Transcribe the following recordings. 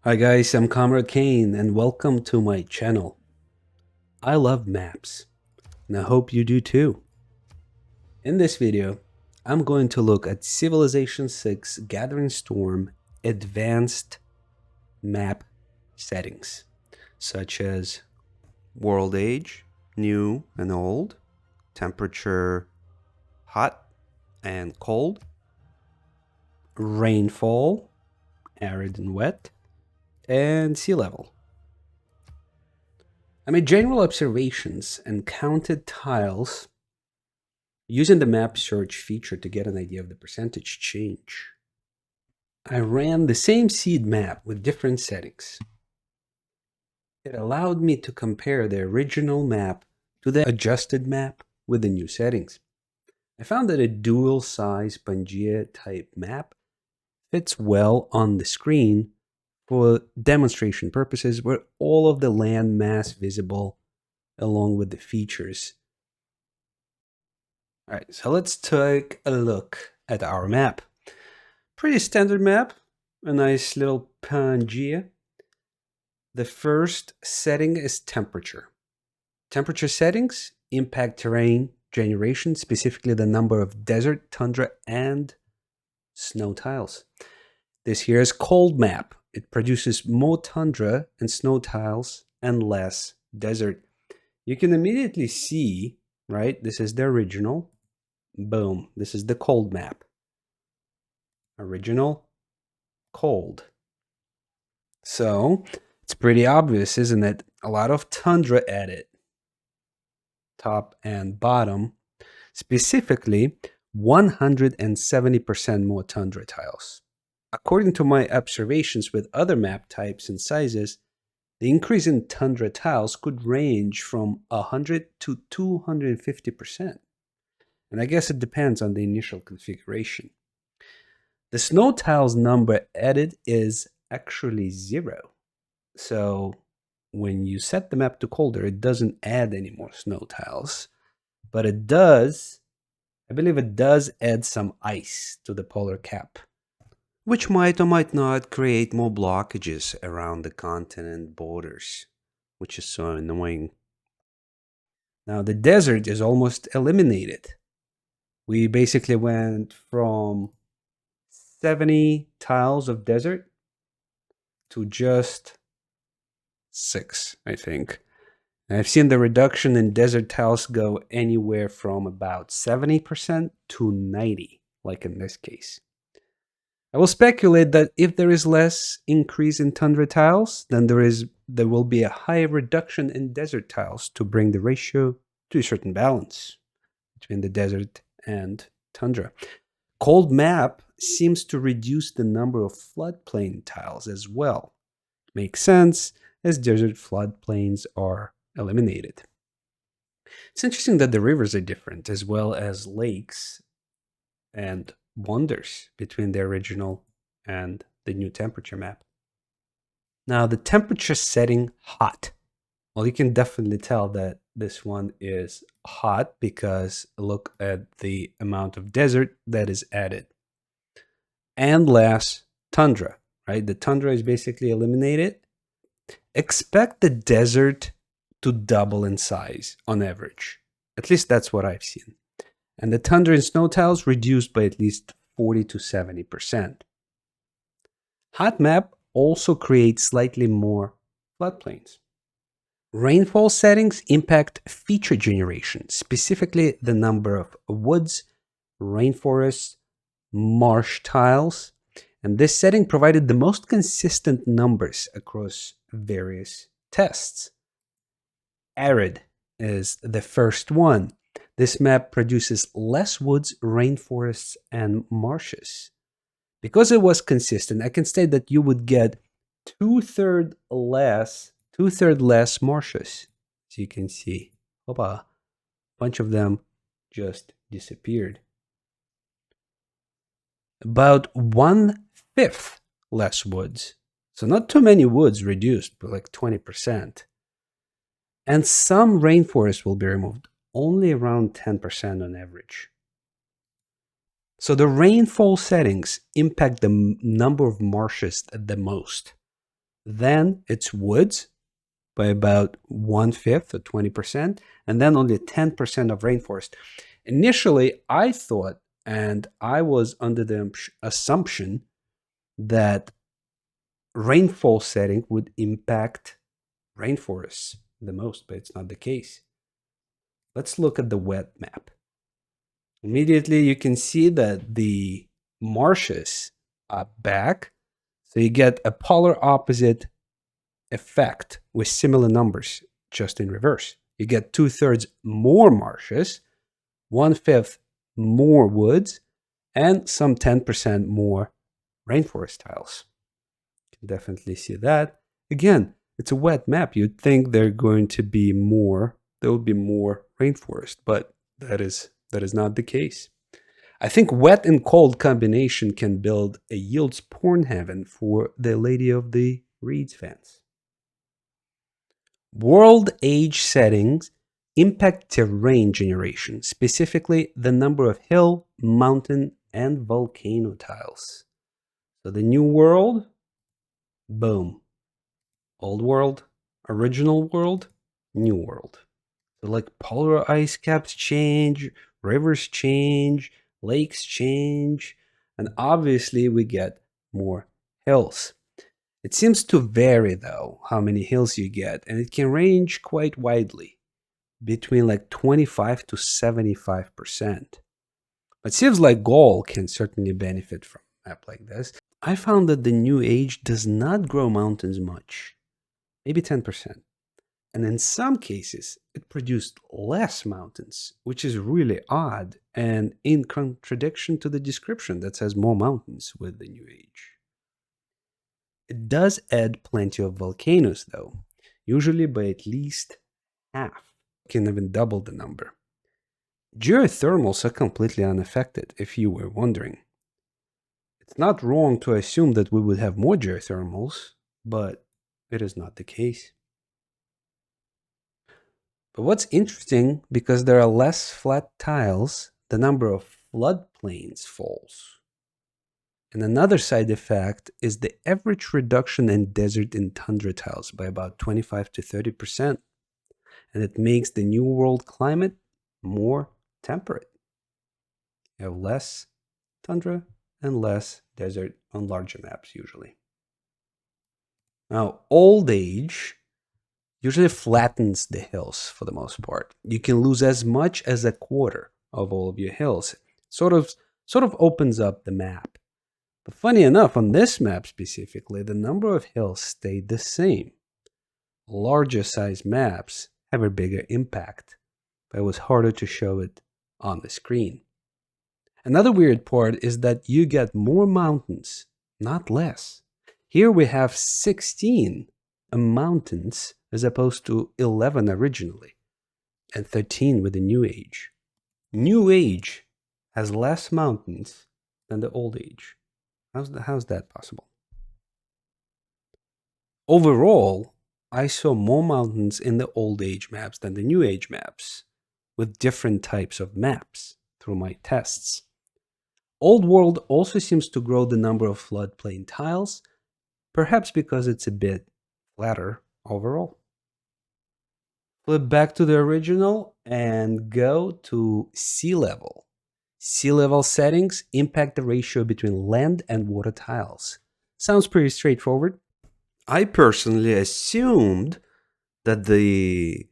Hi guys, I'm Comrade Kane and welcome to my channel. I love maps and I hope you do too. In this video, I'm going to look at Civilization 6 Gathering Storm advanced map settings such as world age, new and old, temperature hot and cold, rainfall, arid and wet, and sea level. I made general observations and counted tiles using the map search feature to get an idea of the percentage change. I ran the same seed map with different settings. It allowed me to compare the original map to the adjusted map with the new settings. I found that a dual size Pangea type map fits well on the screen for demonstration purposes where all of the land mass visible along with the features. All right, so let's take a look at our map. Pretty standard map, a nice little Pangea. The first setting is temperature. Temperature settings impact terrain generation, specifically the number of desert, tundra, and snow tiles. This here is cold map. It produces more tundra and snow tiles and less desert. You can immediately see, right? This is the original. Boom. This is the cold map. Original, cold. So it's pretty obvious, isn't it? A lot of tundra added. Top and bottom. Specifically, 170% more tundra tiles. According to my observations with other map types and sizes, the increase in tundra tiles could range from 100 to 250%. And I guess it depends on the initial configuration. The snow tiles number added is actually 0. So when you set the map to colder, it doesn't add any more snow tiles. But it does, I believe it does add some ice to the polar cap, which might or might not create more blockages around the continent borders, which is so annoying. Now the desert is almost eliminated. We basically went from 70 tiles of desert to just 6, I think. And I've seen the reduction in desert tiles go anywhere from about 70% to 90%, like in this case. I will speculate that if there is less increase in tundra tiles, then there will be a higher reduction in desert tiles to bring the ratio to a certain balance between the desert and tundra. Cold map seems to reduce the number of floodplain tiles as well. Makes sense, as desert floodplains are eliminated. It's interesting that the rivers are different, as well as lakes and wonders between the original and the new temperature map. Now, the temperature setting hot. Well, you can definitely tell that this one is hot because look at the amount of desert that is added. And less tundra, right? The tundra is basically eliminated. Expect the desert to double in size on average. At least that's what I've seen. And the tundra and snow tiles reduced by at least 40 to 70%. Hot map also creates slightly more floodplains. Rainfall settings impact feature generation, specifically the number of woods, rainforests, marsh tiles, and this setting provided the most consistent numbers across various tests. Arid is the first one. This map produces less woods, rainforests, and marshes. Because it was consistent, I can state that you would get two-thirds less marshes. So you can see, a bunch of them just disappeared. About 1/5 less woods. So not too many woods reduced, but like 20%. And some rainforests will be removed, only around 10% on average. So the rainfall settings impact the number of marshes the most. Then it's woods by about 1/5 or 20%, and then only 10% of rainforest. Initially, I thought, and I was under the assumption that rainfall setting would impact rainforests the most, but it's not the case. Let's look at the wet map. Immediately, you can see that the marshes are back. So you get a polar opposite effect with similar numbers, just in reverse. You get 2/3 more marshes, 1/5 more woods, and some 10% more rainforest tiles. You can definitely see that. Again, it's a wet map. You'd think there would be more rainforest, but that is not the case. I think wet and cold combination can build a yields porn heaven for the Lady of the Reeds fans. World age settings impact terrain generation, specifically the number of hill, mountain, and volcano tiles. So the new world, boom. Old world, original world, new world. So like polar ice caps change, rivers change, lakes change, and obviously we get more hills. It seems to vary though how many hills you get, and it can range quite widely between like 25 to 75%. It seems like Gaul can certainly benefit from a map like this. I found that the New Age does not grow mountains much, maybe 10%. And in some cases, it produced less mountains, which is really odd and in contradiction to the description that says more mountains with the New Age. It does add plenty of volcanoes, though, usually by at least half, can even double the number. Geothermals are completely unaffected, if you were wondering. It's not wrong to assume that we would have more geothermals, but it is not the case. But what's interesting, because there are less flat tiles, the number of floodplains falls. And another side effect is the average reduction in desert and tundra tiles by about 25 to 30%. And it makes the New World climate more temperate. You have less tundra and less desert on larger maps usually. Now, old age usually flattens the hills for the most part. You can lose as much as a quarter of all of your hills. Sort of opens up the map. But funny enough, on this map specifically, the number of hills stayed the same. Larger size maps have a bigger impact, but it was harder to show it on the screen. Another weird part is that you get more mountains, not less. Here we have 16 mountains as opposed to 11 originally, and 13 with the New Age. New Age has less mountains than the Old Age. How's that possible? Overall, I saw more mountains in the Old Age maps than the New Age maps, with different types of maps through my tests. Old World also seems to grow the number of floodplain tiles, perhaps because it's a bit flatter overall. Flip back to the original and go to sea level. Sea level settings impact the ratio between land and water tiles. Sounds pretty straightforward. I personally assumed that the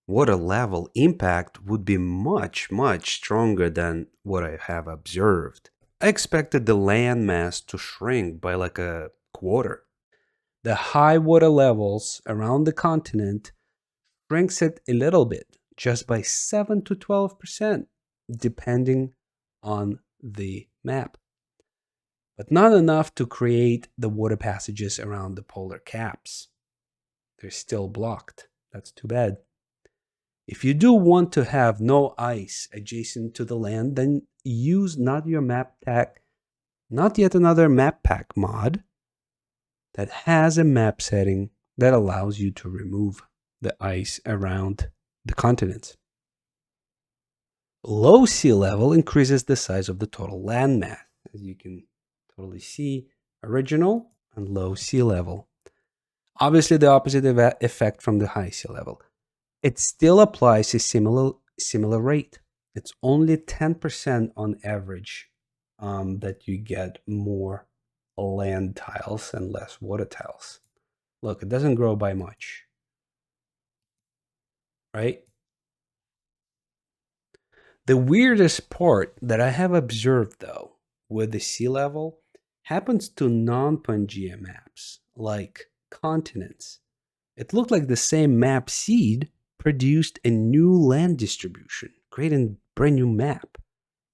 water level impact would be much, much stronger than what I have observed. I expected the land mass to shrink by like a quarter. The high water levels around the continent shrinks it a little bit, just by 7 to 12%, depending on the map. But not enough to create the water passages around the polar caps. They're still blocked. That's too bad. If you do want to have no ice adjacent to the land, then use not yet another map pack mod that has a map setting that allows you to remove the ice around the continents. Low sea level increases the size of the total land mass, as you can totally see, original and low sea level. Obviously, the opposite effect from the high sea level. It still applies a similar rate. It's only 10% on average that you get more land tiles and less water tiles. Look, it doesn't grow by much, right? The weirdest part that I have observed, though, with the sea level happens to non Pangea maps, like continents. It looked like the same map seed produced a new land distribution, creating a brand new map.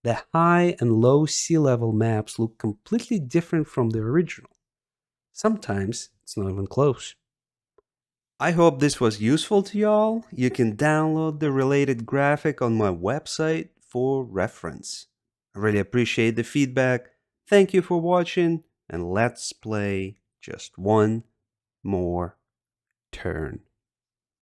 The high and low sea level maps look completely different from the original. Sometimes it's not even close. I hope this was useful to y'all. You can download the related graphic on my website for reference. I really appreciate the feedback. Thank you for watching, and let's play just one more turn.